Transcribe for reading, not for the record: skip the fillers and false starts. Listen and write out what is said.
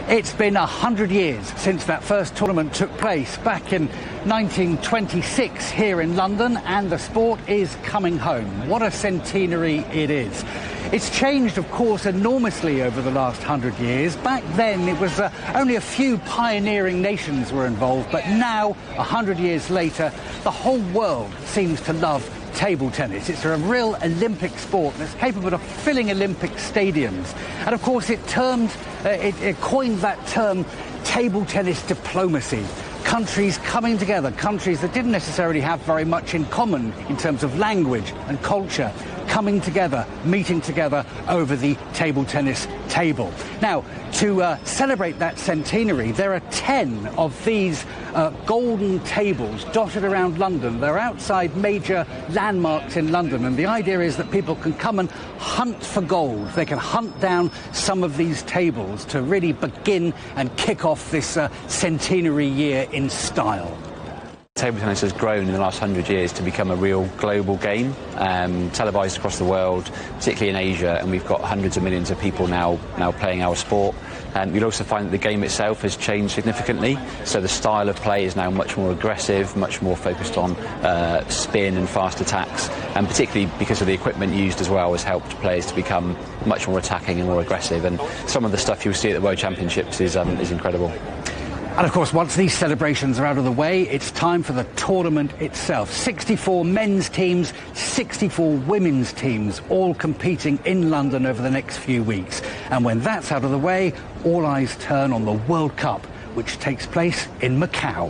It's been 100 years since that first tournament took place back in 1926 here in London, and the sport is coming home. What a centenary it is. It's changed, of course, enormously over the last 100 years. Back then, it was only a few pioneering nations were involved, but now, 100 years later, the whole world seems to love table tennis. It's a real Olympic sport that's capable of filling Olympic stadiums. And of course it coined that term table tennis diplomacy. Countries coming together, countries that didn't necessarily have very much in common in terms of language and culture, coming together, meeting together over the table tennis table. Now, to celebrate that centenary, there are 10 of these golden tables dotted around London. They're outside major landmarks in London, and the idea is that people can come and hunt for gold. They can hunt down some of these tables to really begin and kick off this centenary year in style. Table tennis has grown in the last 100 years to become a real global game, televised across the world, particularly in Asia, and we've got hundreds of millions of people now playing our sport. You'll also find that the game itself has changed significantly, so the style of play is now much more aggressive, much more focused on spin and fast attacks, and particularly because of the equipment used as well has helped players to become much more attacking and more aggressive, and some of the stuff you'll see at the World Championships is incredible. And of course, once these celebrations are out of the way, it's time for the tournament itself. 64 men's teams, 64 women's teams, all competing in London over the next few weeks. And when that's out of the way, all eyes turn on the World Cup, which takes place in Macau.